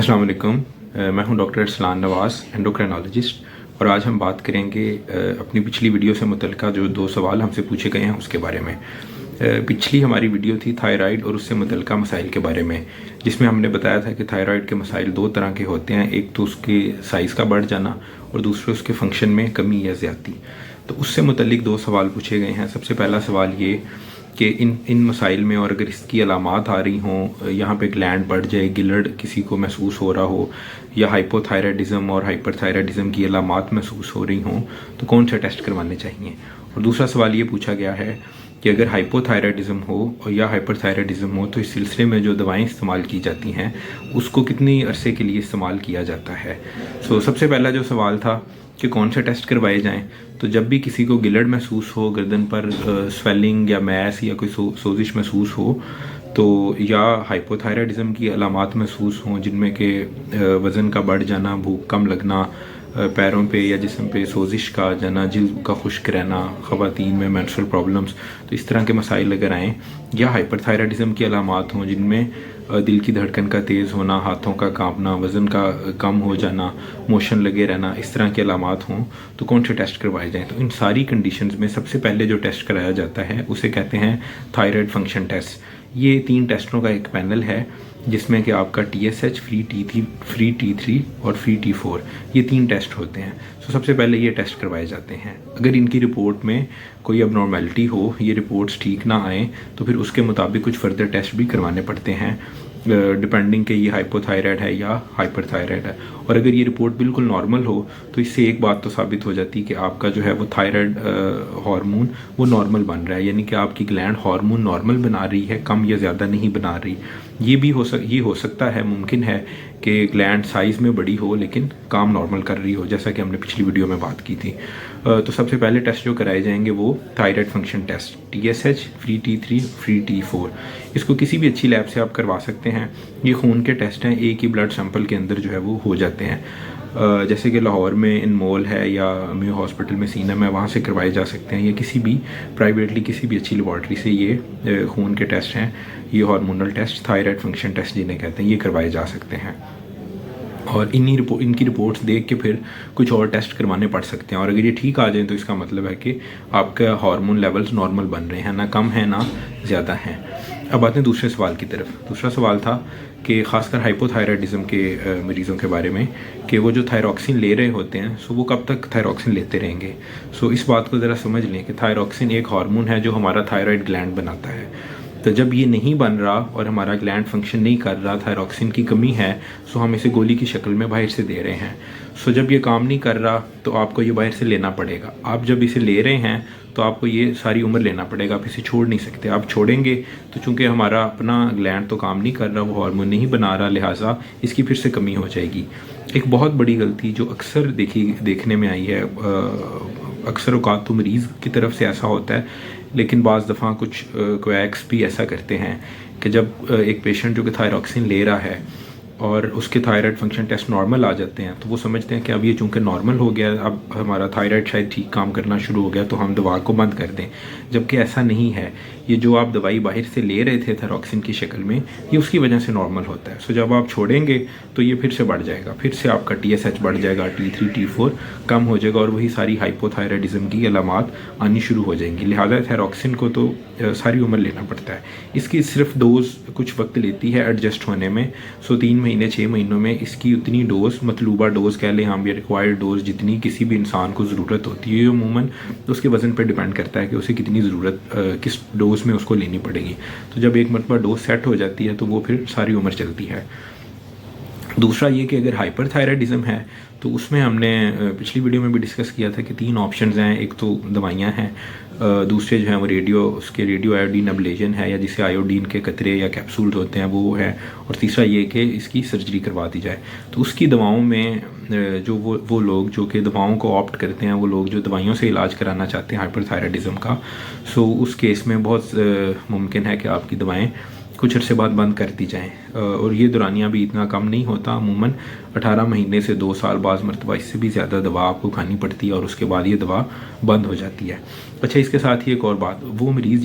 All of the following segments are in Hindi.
अस्सलाम वालेकुम। मैं हूं डॉक्टर अरसलान नवाज़, एंडोक्राइनोलॉजिस्ट, और आज हम बात करेंगे अपनी पिछली वीडियो से मुतल्लिक़ जो दो सवाल हमसे पूछे गए हैं उसके बारे में। पिछली हमारी वीडियो थी थायराइड और उससे मुतल्लिक़ मसाइल के बारे में, जिसमें हमने बताया था कि थायराइड के मसाइल दो तरह के होते हैं, एक तो उसके साइज़ का बढ़ जाना और दूसरे उसके फंक्शन में कमी या ज़्यादती। तो उससे मुतल्लिक़ दो सवाल पूछे गए हैं। सबसे पहला सवाल ये कि इन मसाइल में और अगर इसकी अलामात आ रही हों, यहाँ पे ग्लैंड बढ़ जाए, गिलड़ किसी को महसूस हो रहा हो, या हाइपोथायराइडिज़म और हाइपरथायराइडिज़म की अलामात महसूस हो रही हों, तो कौन सा टेस्ट करवाने चाहिए। और दूसरा सवाल ये पूछा गया है कि अगर हाइपोथायराइडिज़म हो या हाइपरथायराइडिज़म हो तो इस सिलसिले में जो दवाएं इस्तेमाल की जाती हैं उसको कितनी अरसे के लिए इस्तेमाल किया जाता है। सबसे पहला जो सवाल था कि कौन से टेस्ट करवाए जाएं, तो जब भी किसी को गिलड़ महसूस हो, गर्दन पर स्वेलिंग या मैस या कोई सोजिश महसूस हो, तो या हाइपोथायराइडिज़म की अलामात महसूस हों जिनमें कि वज़न का बढ़ जाना, भूख कम लगना, पैरों पे या जिस्म पे सोजिश का जाना, जिल्द का खुश्क रहना, ख़वातीन में मेंस्ट्रुअल प्रॉब्लम्स, तो इस तरह के मसाइल अगर आएँ, या हाइपरथायराइडिज़म की अलामात हों जिनमें दिल की धड़कन का तेज़ होना, हाथों का कांपना, वज़न का कम हो जाना, मोशन लगे रहना, इस तरह के अलामात हों, तो कौन से टेस्ट करवाए जाएँ। तो इन सारी कंडीशंस में सबसे पहले जो टेस्ट कराया जाता है उसे कहते हैं थायराइड फंक्शन टेस्ट। ये 3 टेस्टों का एक पैनल है जिसमें कि आपका TSH, फ्री T3 और फ्री T4, ये 3 टेस्ट होते हैं। सबसे पहले ये टेस्ट करवाए जाते हैं। अगर इनकी रिपोर्ट में कोई अबनॉर्मेलिटी हो, ये रिपोर्ट्स ठीक ना आए, तो फिर उसके मुताबिक कुछ फर्दर टेस्ट भी करवाने पड़ते हैं, डिपेंडिंग कि ये हाइपोथायराइड है या हाइपरथायराइड है। और अगर ये रिपोर्ट बिल्कुल नॉर्मल हो तो इससे एक बात तो साबित हो जाती है कि आपका जो है वो थायराइड हार्मोन वो नॉर्मल बन रहा है, यानी कि आपकी ग्लैंड हार्मोन नॉर्मल बना रही है, कम या ज़्यादा नहीं बना रही। ये हो सकता है, मुमकिन है कि ग्लैंड साइज़ में बड़ी हो लेकिन काम नॉर्मल कर रही हो, जैसा कि हमने पिछली वीडियो में बात की थी। तो सबसे पहले टेस्ट जो कराए जाएंगे वो thyroid function test, TSH, free T3, free T4। इसको किसी भी अच्छी लैब से आप करवा सकते हैं। ये खून के टेस्ट हैं, एक ही ब्लड सैंपल के अंदर जो है वो हो जाते हैं। जैसे कि लाहौर में इनमोल है या मेयो हॉस्पिटल में सीनम है, वहाँ से करवाए जा सकते हैं, या किसी भी प्राइवेटली किसी भी अच्छी लेबॉर्ट्री से ये खून के टेस्ट हैं, ये hormonal test, thyroid function test जिन्हें कहते हैं, ये करवाए जा सकते हैं। और इनकी रिपोर्ट्स देख के फिर कुछ और टेस्ट करवाने पड़ सकते हैं, और अगर ये ठीक आ जाए तो इसका मतलब है कि आपका हार्मोन लेवल्स नॉर्मल बन रहे हैं, ना कम है ना ज़्यादा हैं। अब आते हैं दूसरे सवाल की तरफ। दूसरा सवाल था कि ख़ासकर हाइपोथायराइडिज़म के मरीज़ों के बारे में, कि वो जो थायरॉक्सिन ले रहे होते हैं वो कब तक थायरॉक्सिन लेते रहेंगे। इस बात को ज़रा समझ लें कि थायरॉक्सिन एक हार्मोन है जो हमारा थायराइड ग्लैंड बनाता है। तो जब ये नहीं बन रहा और हमारा ग्लैंड फंक्शन नहीं कर रहा, थायरॉक्सिन की कमी है, हम इसे गोली की शक्ल में बाहर से दे रहे हैं। जब ये काम नहीं कर रहा तो आपको ये बाहर से लेना पड़ेगा। आप जब इसे ले रहे हैं तो आपको ये सारी उम्र लेना पड़ेगा, आप इसे छोड़ नहीं सकते। आप छोड़ेंगे तो चूंकि हमारा अपना ग्लैंड तो काम नहीं कर रहा, वो हार्मोन नहीं बना रहा, लिहाजा इसकी फिर से कमी हो जाएगी। एक बहुत बड़ी गलती जो अक्सर देखने में आई है, अक्सर औकात तो मरीज़ की तरफ से ऐसा होता है, लेकिन बाज़ दफ़ा कुछ क्वैक्स भी ऐसा करते हैं कि जब एक पेशेंट जो कि थायरॉक्सिन ले रहा है और उसके थायराइड फंक्शन टेस्ट नॉर्मल आ जाते हैं, तो वो समझते हैं कि अब ये चूँकि नॉर्मल हो गया, अब हमारा थायराइड शायद ठीक काम करना शुरू हो गया, तो हम दवा को बंद कर दें, जबकि ऐसा नहीं है। ये जो आप दवाई बाहर से ले रहे थे थायरॉक्सिन की शक्ल में, ये उसकी वजह से नॉर्मल होता है। जब आप छोड़ेंगे तो ये फिर से बढ़ जाएगा, फिर से आपका TSH बढ़ जाएगा, T3, T4 कम हो जाएगा, और वही सारी हाइपोथायराइडिज़म की अलामात आनी शुरू हो जाएंगी। लिहाजा थायरॉक्सिन को तो सारी उम्र लेना पड़ता है। इसकी सिर्फ डोज कुछ वक्त लेती है एडजस्ट होने में। 3 महीने 6 महीनों में इसकी उतनी डोज, मतलूबा डोज कह लें हम, या रिक्वायर्ड डोज जितनी किसी भी इंसान को ज़रूरत होती है, अमूमन उसके वज़न पर डिपेंड करता है कि उसे कितनी ज़रूरत किस डोज में उसको लेनी पड़ेगी। तो जब एक मरतबा डोज सेट हो जाती है तो वो फिर सारी उम्र चलती है। दूसरा ये कि अगर हाइपरथायराइडिज़म है तो उसमें हमने पिछली वीडियो में भी डिस्कस किया था कि 3 ऑप्शंस हैं। एक तो दवाइयाँ हैं, दूसरे जो हैं वो रेडियो आयोडीन एब्लेशन है, या जिसे आयोडीन के कतरे या कैप्सूल्स होते हैं वो है, और तीसरा ये कि इसकी सर्जरी करवा दी जाए। तो उसकी दवाओं में जो वो लोग जो कि दवाओं को ऑप्ट करते हैं, वो लोग जो दवाइयों से इलाज कराना चाहते हैं हाइपरथायराइडिज़म का, उस केस में बहुत मुमकिन है कि आपकी दवाएँ कुछ अरसे बाद बंद कर दी जाएँ। और ये दौरानिया भी इतना कम नहीं होता, अमूमन 18 महीने से 2 साल, बाज़ मरतबा इससे भी ज़्यादा दवा आपको खानी पड़ती है और उसके बाद ये दवा बंद हो जाती है। अच्छा, इसके साथ ही एक और बात, वो मरीज़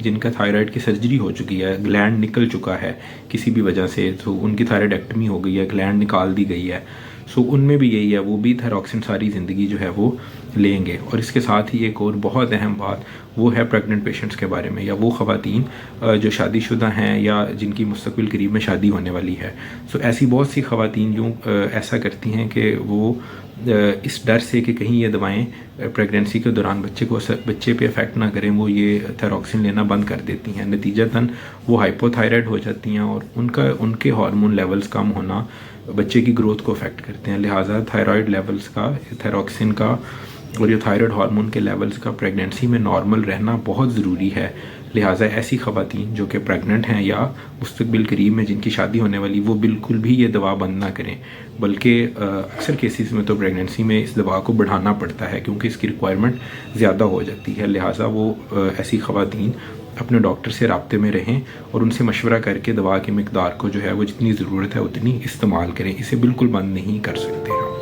जिनका थायराइड की सर्जरी हो चुकी है, ग्लैंड निकल चुका है किसी भी वजह से, तो उनकी थायराइडेक्टमी हो गई है, ग्लैंड निकाल दी गई है, सो उनमें भी यही है, वो भी थायरॉक्सिन सारी ज़िंदगी जो है वो लेंगे। और इसके साथ ही एक और बहुत अहम बात वो है प्रेग्नेंट पेशेंट्स के बारे में, या वो ख़वातीन जो शादीशुदा हैं या जिनकी मुस्तक़बिल करीब में शादी होने वाली है। सो ऐसी बहुत सी ख़वातीन जो ऐसा करती हैं कि वो इस डर से कि कहीं ये दवाएं प्रेगनेंसी के दौरान बच्चे पे इफ़ेक्ट ना करें, वो ये थायरॉक्सिन लेना बंद कर देती हैं। नतीजतन वो हाइपोथायराइड हो जाती हैं और उनके हार्मोन लेवल्स कम होना बच्चे की ग्रोथ को अफेक्ट करते हैं। लिहाजा थायराइड लेवल्स का, थायरॉक्सिन का और ये थायराइड हार्मोन के लेवल्स का प्रेगनेंसी में नॉर्मल रहना बहुत ज़रूरी है। लिहाजा ऐसी ख़वातीन जो कि प्रेग्नेंट हैं या मुस्तक़बिल करीब में जिनकी शादी होने वाली, वो बिल्कुल भी ये दवा बंद ना करें, बल्कि अक्सर केसेस में तो प्रेगनेंसी में इस दवा को बढ़ाना पड़ता है क्योंकि इसकी रिक्वायरमेंट ज़्यादा हो जाती है। लिहाजा वो ऐसी ख़वातीन अपने डॉक्टर से राब्ते में रहें और उनसे मशवरा करके दवा की मिकदार को जो है वो जितनी ज़रूरत है उतनी इस्तेमाल करें। इसे बिल्कुल बंद नहीं कर सकते हैं।